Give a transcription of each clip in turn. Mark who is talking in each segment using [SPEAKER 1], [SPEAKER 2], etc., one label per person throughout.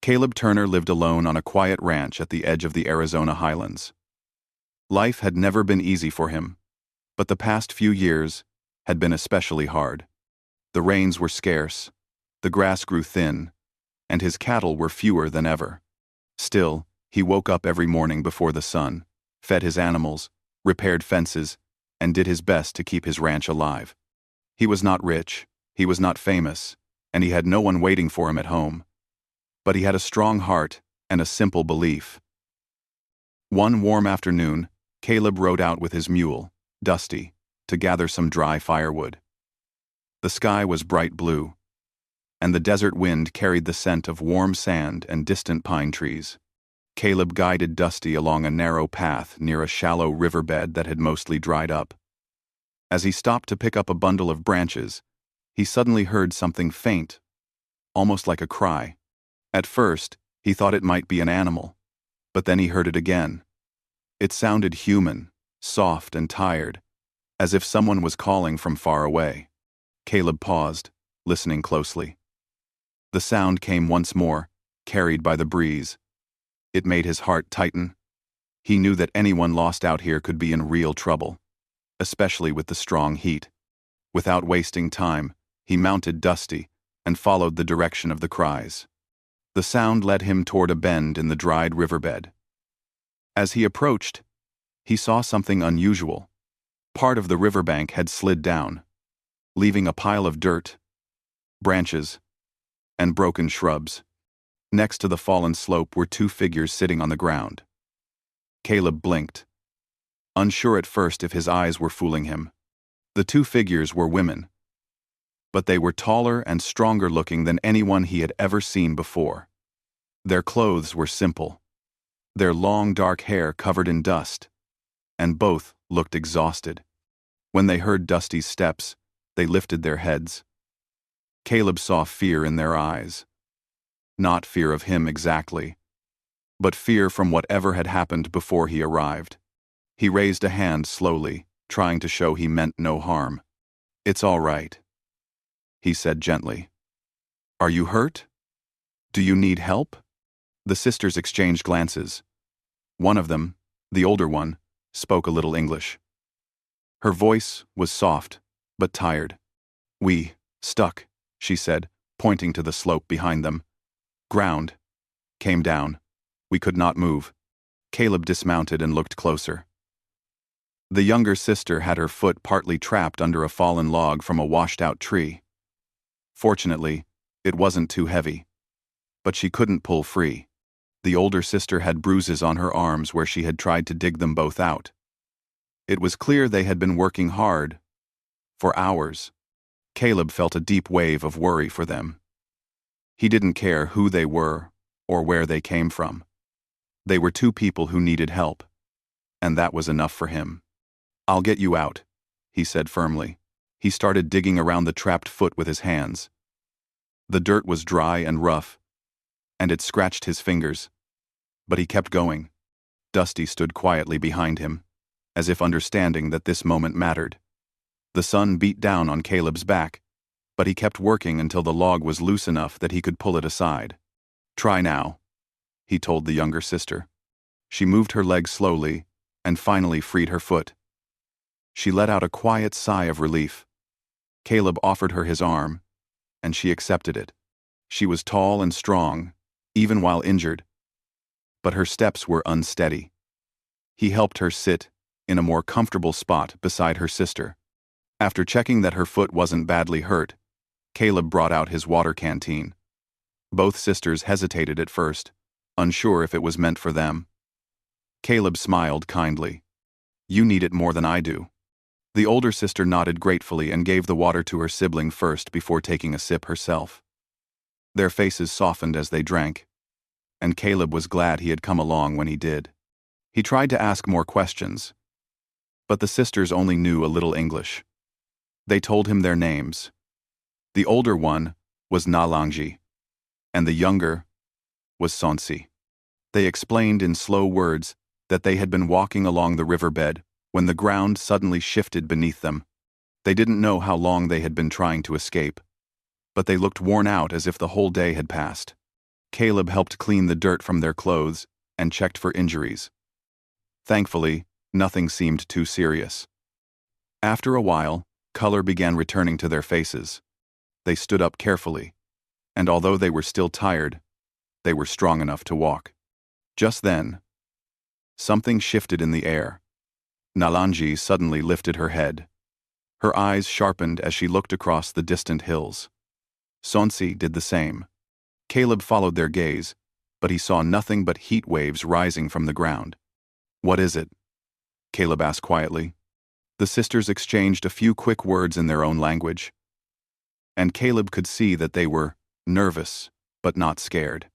[SPEAKER 1] Caleb Turner lived alone on a quiet ranch at the edge of the Arizona highlands. Life had never been easy for him, but the past few years had been especially hard. The rains were scarce, the grass grew thin, and his cattle were fewer than ever. Still, he woke up every morning before the sun, fed his animals, repaired fences, and did his best to keep his ranch alive. He was not rich, he was not famous, and he had no one waiting for him at home. But he had a strong heart and a simple belief. One warm afternoon, Caleb rode out with his mule, Dusty, to gather some dry firewood. The sky was bright blue, and the desert wind carried the scent of warm sand and distant pine trees. Caleb guided Dusty along a narrow path near a shallow riverbed that had mostly dried up. As he stopped to pick up a bundle of branches, he suddenly heard something faint, almost like a cry. At first, he thought it might be an animal, but then he heard it again. It sounded human, soft and tired, as if someone was calling from far away. Caleb paused, listening closely. The sound came once more, carried by the breeze. It made his heart tighten. He knew that anyone lost out here could be in real trouble, especially with the strong heat. Without wasting time, he mounted Dusty and followed the direction of the cries. The sound led him toward a bend in the dried riverbed. As he approached, he saw something unusual. Part of the riverbank had slid down, leaving a pile of dirt, branches, and broken shrubs. Next to the fallen slope were two figures sitting on the ground. Caleb blinked, unsure at first if his eyes were fooling him. The two figures were women, but they were taller and stronger looking than anyone he had ever seen before. Their clothes were simple, their long dark hair covered in dust, and both looked exhausted. When they heard Dusty's steps, they lifted their heads. Caleb saw fear in their eyes. Not fear of him exactly, but fear from whatever had happened before he arrived. He raised a hand slowly, trying to show he meant no harm. "It's all right," he said gently. "Are you hurt? Do you need help?" The sisters exchanged glances. One of them, the older one, spoke a little English. Her voice was soft, but tired. "We stuck," she said, pointing to the slope behind them. "Ground came down. We could not move." Caleb dismounted and looked closer. The younger sister had her foot partly trapped under a fallen log from a washed-out tree. Fortunately, it wasn't too heavy, but she couldn't pull free. The older sister had bruises on her arms where she had tried to dig them both out. It was clear they had been working hard, for hours. Caleb felt a deep wave of worry for them. He didn't care who they were or where they came from. They were two people who needed help, and that was enough for him. "I'll get you out," he said firmly. He started digging around the trapped foot with his hands. The dirt was dry and rough, and it scratched his fingers. But he kept going. Dusty stood quietly behind him, as if understanding that this moment mattered. The sun beat down on Caleb's back, but he kept working until the log was loose enough that he could pull it aside. "Try now," he told the younger sister. She moved her leg slowly and finally freed her foot. She let out a quiet sigh of relief. Caleb offered her his arm, and she accepted it. She was tall and strong, even while injured, but her steps were unsteady. He helped her sit in a more comfortable spot beside her sister. After checking that her foot wasn't badly hurt, Caleb brought out his water canteen. Both sisters hesitated at first, unsure if it was meant for them. Caleb smiled kindly. "You need it more than I do." The older sister nodded gratefully and gave the water to her sibling first before taking a sip herself. Their faces softened as they drank, and Caleb was glad he had come along when he did. He tried to ask more questions, but the sisters only knew a little English. They told him their names. The older one was Nalangji, and the younger was Sonsi. They explained in slow words that they had been walking along the riverbed when the ground suddenly shifted beneath them. They didn't know how long they had been trying to escape, but they looked worn out as if the whole day had passed. Caleb helped clean the dirt from their clothes and checked for injuries. Thankfully, nothing seemed too serious. After a while, color began returning to their faces. They stood up carefully, and although they were still tired, they were strong enough to walk. Just then, something shifted in the air. Nalanji suddenly lifted her head. Her eyes sharpened as she looked across the distant hills. Sonsi did the same. Caleb followed their gaze, but he saw nothing but heat waves rising from the ground. "What is it?" Caleb asked quietly. The sisters exchanged a few quick words in their own language, and Caleb could see that they were nervous, but not scared.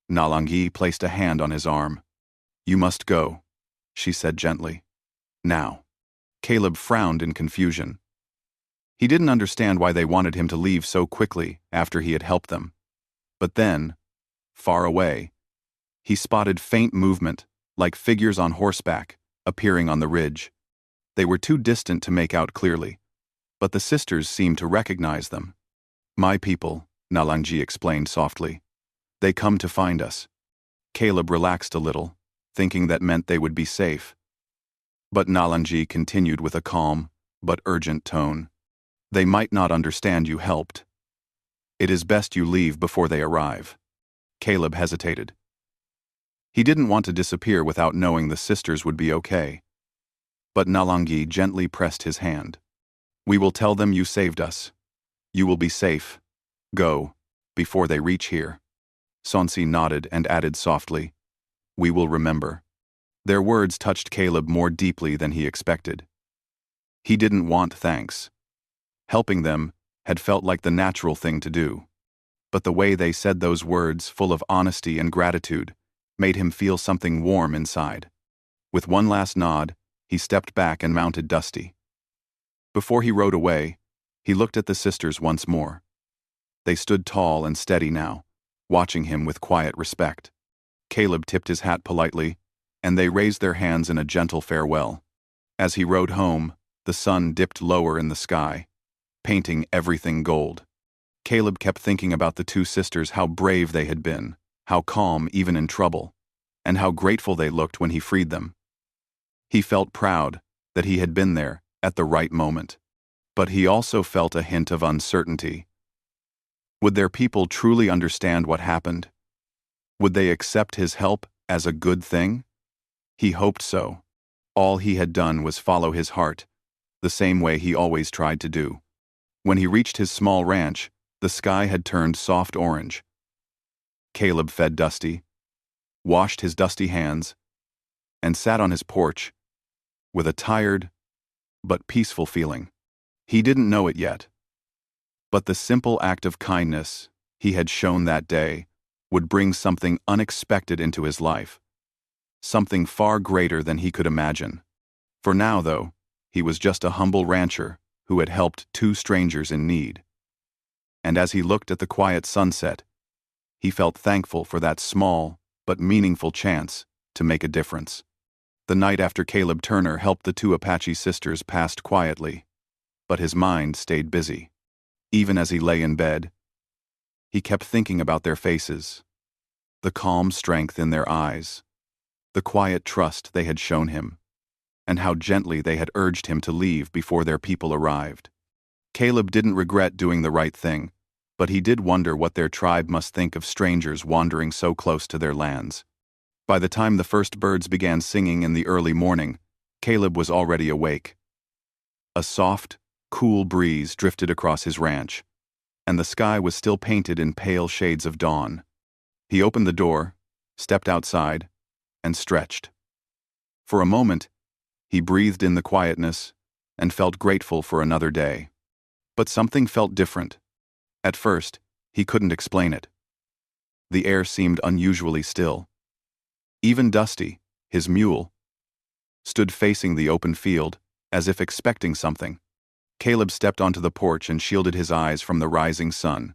[SPEAKER 1] Nalangi placed a hand on his arm. "You must go," she said gently. "Now." Caleb frowned in confusion. He didn't understand why they wanted him to leave so quickly after he had helped them. But then, far away, he spotted faint movement, like figures on horseback, appearing on the ridge. They were too distant to make out clearly, but the sisters seemed to recognize them. "My people," Nalanji explained softly. "They come to find us." Caleb relaxed a little, thinking that meant they would be safe. But Nalanji continued with a calm, but urgent tone. "They might not understand you helped. It is best you leave before they arrive." Caleb hesitated. He didn't want to disappear without knowing the sisters would be okay. But Nalangi gently pressed his hand. "We will tell them you saved us. You will be safe. Go, before they reach here." Sonsi nodded and added softly, "We will remember." Their words touched Caleb more deeply than he expected. He didn't want thanks. Helping them had felt like the natural thing to do. But the way they said those words, full of honesty and gratitude, made him feel something warm inside. With one last nod, he stepped back and mounted Dusty. Before he rode away, he looked at the sisters once more. They stood tall and steady now, watching him with quiet respect. Caleb tipped his hat politely, and they raised their hands in a gentle farewell. As he rode home, the sun dipped lower in the sky, painting everything gold. Caleb kept thinking about the two sisters, how brave they had been, how calm even in trouble, and how grateful they looked when he freed them. He felt proud that he had been there at the right moment. But he also felt a hint of uncertainty. Would their people truly understand what happened? Would they accept his help as a good thing? He hoped so. All he had done was follow his heart, the same way he always tried to do. When he reached his small ranch, the sky had turned soft orange. Caleb fed Dusty, washed his dusty hands, and sat on his porch with a tired but peaceful feeling. He didn't know it yet, but the simple act of kindness he had shown that day would bring something unexpected into his life, something far greater than he could imagine. For now, though, he was just a humble rancher who had helped two strangers in need. And as he looked at the quiet sunset, he felt thankful for that small but meaningful chance to make a difference. The night after Caleb Turner helped the two Apache sisters passed quietly, but his mind stayed busy. Even as he lay in bed, he kept thinking about their faces, the calm strength in their eyes, the quiet trust they had shown him, and how gently they had urged him to leave before their people arrived. Caleb didn't regret doing the right thing, but he did wonder what their tribe must think of strangers wandering so close to their lands. By the time the first birds began singing in the early morning, Caleb was already awake. A soft, cool breeze drifted across his ranch, and the sky was still painted in pale shades of dawn. He opened the door, stepped outside, and stretched. For a moment, he breathed in the quietness and felt grateful for another day. But something felt different. At first, he couldn't explain it. The air seemed unusually still. Even Dusty, his mule, stood facing the open field, as if expecting something. Caleb stepped onto the porch and shielded his eyes from the rising sun.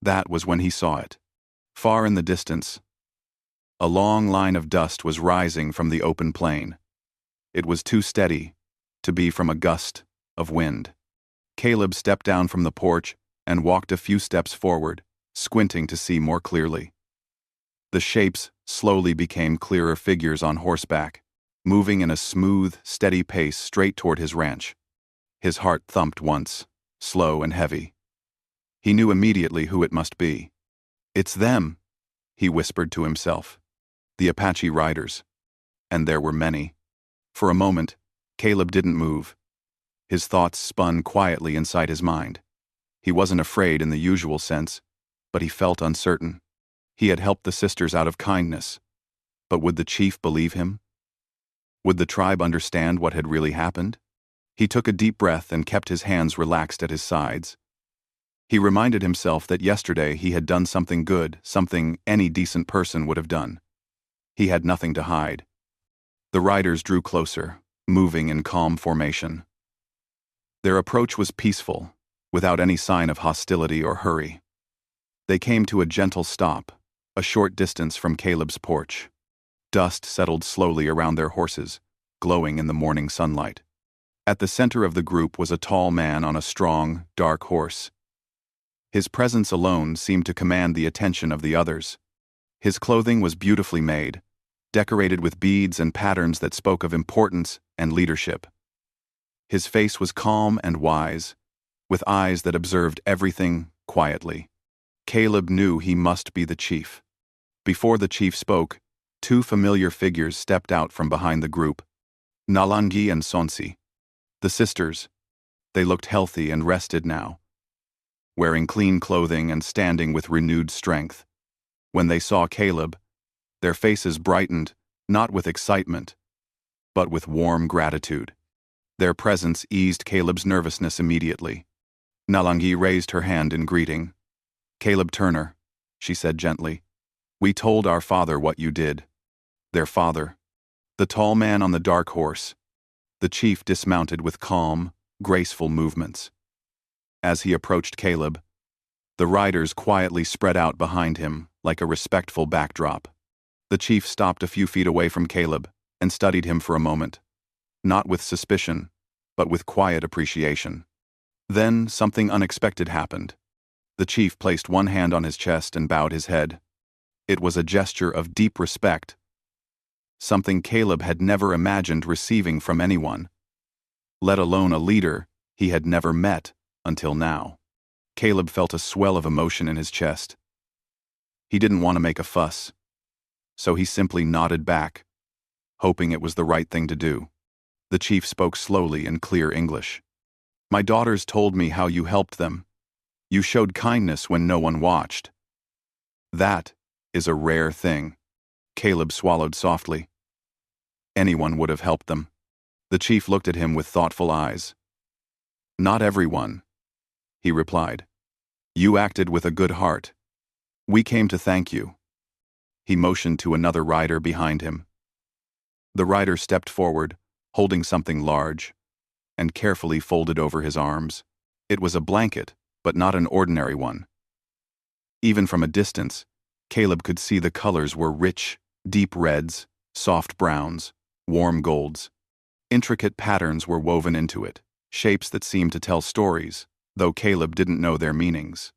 [SPEAKER 1] That was when he saw it. Far in the distance, a long line of dust was rising from the open plain. It was too steady to be from a gust of wind. Caleb stepped down from the porch and walked a few steps forward, squinting to see more clearly. The shapes slowly became clearer figures on horseback, moving in a smooth, steady pace straight toward his ranch. His heart thumped once, slow and heavy. He knew immediately who it must be. "It's them," he whispered to himself. "The Apache riders." And there were many. For a moment, Caleb didn't move. His thoughts spun quietly inside his mind. He wasn't afraid in the usual sense, but he felt uncertain. He had helped the sisters out of kindness. But would the chief believe him? Would the tribe understand what had really happened? He took a deep breath and kept his hands relaxed at his sides. He reminded himself that yesterday he had done something good, something any decent person would have done. He had nothing to hide. The riders drew closer, moving in calm formation. Their approach was peaceful, without any sign of hostility or hurry. They came to a gentle stop, a short distance from Caleb's porch. Dust settled slowly around their horses, glowing in the morning sunlight. At the center of the group was a tall man on a strong, dark horse. His presence alone seemed to command the attention of the others. His clothing was beautifully made, decorated with beads and patterns that spoke of importance and leadership. His face was calm and wise, with eyes that observed everything quietly. Caleb knew he must be the chief. Before the chief spoke, two familiar figures stepped out from behind the group, Nalangi and Sonsi. The sisters. They looked healthy and rested now, wearing clean clothing and standing with renewed strength. When they saw Caleb, their faces brightened, not with excitement, but with warm gratitude. Their presence eased Caleb's nervousness immediately. Nalangi raised her hand in greeting. "Caleb Turner," she said gently, "we told our father what you did." Their father. The tall man on the dark horse. The chief dismounted with calm, graceful movements. As he approached Caleb, the riders quietly spread out behind him like a respectful backdrop. The chief stopped a few feet away from Caleb and studied him for a moment, not with suspicion, but with quiet appreciation. Then something unexpected happened. The chief placed one hand on his chest and bowed his head. It was a gesture of deep respect, something Caleb had never imagined receiving from anyone, let alone a leader he had never met until now. Caleb felt a swell of emotion in his chest. He didn't want to make a fuss, so he simply nodded back, hoping it was the right thing to do. The chief spoke slowly in clear English. "My daughters told me how you helped them. You showed kindness when no one watched. That is a rare thing." Caleb swallowed softly. Anyone would have helped them. The chief looked at him with thoughtful eyes. "Not everyone," he replied. "You acted with a good heart. We came to thank you." He motioned to another rider behind him. The rider stepped forward, holding something large, and carefully folded over his arms. It was a blanket, but not an ordinary one. Even from a distance, Caleb could see the colors were rich, deep reds, soft browns, warm golds. Intricate patterns were woven into it, shapes that seemed to tell stories, though Caleb didn't know their meanings.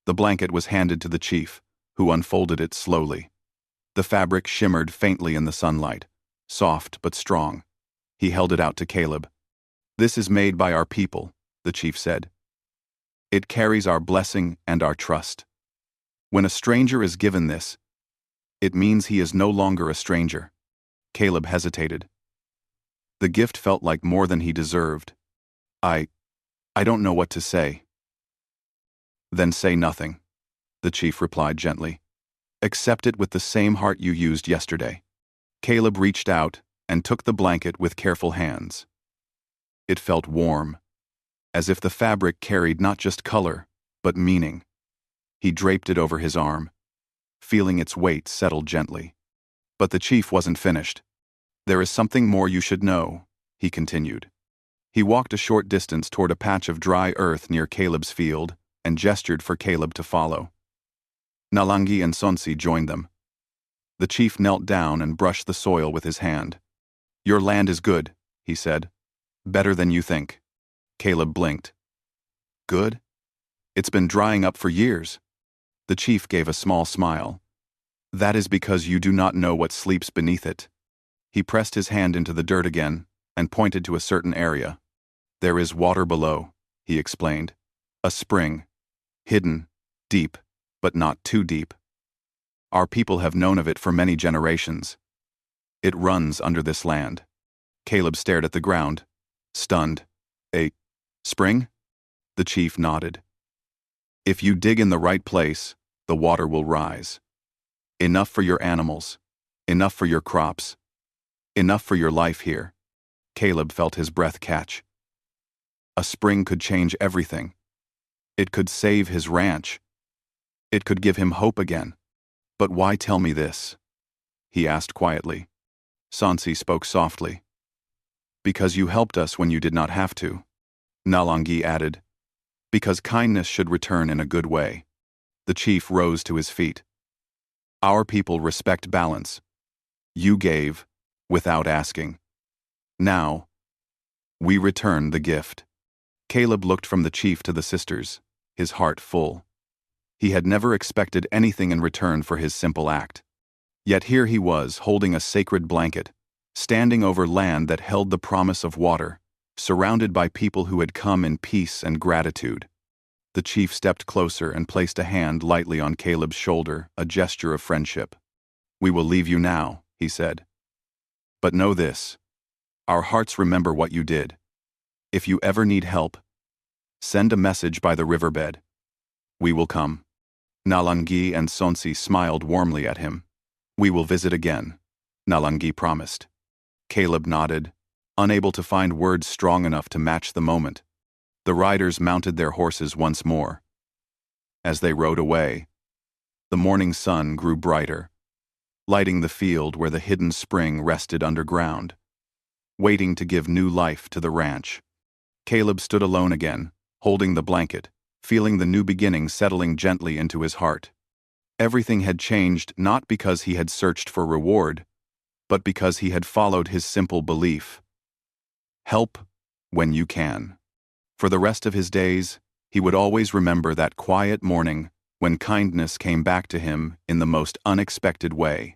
[SPEAKER 1] The blanket was handed to the chief, who unfolded it slowly. The fabric shimmered faintly in the sunlight, soft but strong. He held it out to Caleb. "This is made by our people," the chief said. "It carries our blessing and our trust. When a stranger is given this, it means he is no longer a stranger." Caleb hesitated. The gift felt like more than he deserved. I don't know what to say." "Then say nothing," the chief replied gently. "Accept it with the same heart you used yesterday." Caleb reached out and took the blanket with careful hands. It felt warm, as if the fabric carried not just color, but meaning. He draped it over his arm, feeling its weight settle gently. But the chief wasn't finished. "There is something more you should know," he continued. He walked a short distance toward a patch of dry earth near Caleb's field and gestured for Caleb to follow. Nalangi and Sonsi joined them. The chief knelt down and brushed the soil with his hand. "Your land is good," he said. "Better than you think." Caleb blinked. "Good? It's been drying up for years." The chief gave a small smile. That is because you do not know what sleeps beneath it. He pressed his hand into the dirt again and pointed to a certain area. There is water below, he explained. A spring. Hidden, deep, but not too deep. Our people have known of it for many generations. It runs under this land. Caleb stared at the ground, stunned. A spring? The chief nodded. If you dig in the right place, the water will rise. Enough for your animals. Enough for your crops. Enough for your life here. Caleb felt his breath catch. A spring could change everything. It could save his ranch. It could give him hope again. But why tell me this? He asked quietly. Sansi spoke softly. Because you helped us when you did not have to. Nalangi added. Because kindness should return in a good way. The chief rose to his feet. Our people respect balance. You gave, without asking. Now, we return the gift. Caleb looked from the chief to the sisters, his heart full. He had never expected anything in return for his simple act. Yet here he was, holding a sacred blanket, standing over land that held the promise of water, surrounded by people who had come in peace and gratitude. The chief stepped closer and placed a hand lightly on Caleb's shoulder, a gesture of friendship. We will leave you now, he said. But know this. Our hearts remember what you did. If you ever need help, send a message by the riverbed. We will come. Nalangi and Sonsi smiled warmly at him. We will visit again, Nalangi promised. Caleb nodded, unable to find words strong enough to match the moment. The riders mounted their horses once more. As they rode away, the morning sun grew brighter, lighting the field where the hidden spring rested underground, waiting to give new life to the ranch. Caleb stood alone again, holding the blanket, feeling the new beginning settling gently into his heart. Everything had changed not because he had searched for reward, but because he had followed his simple belief. Help when you can. For the rest of his days, he would always remember that quiet morning when kindness came back to him in the most unexpected way.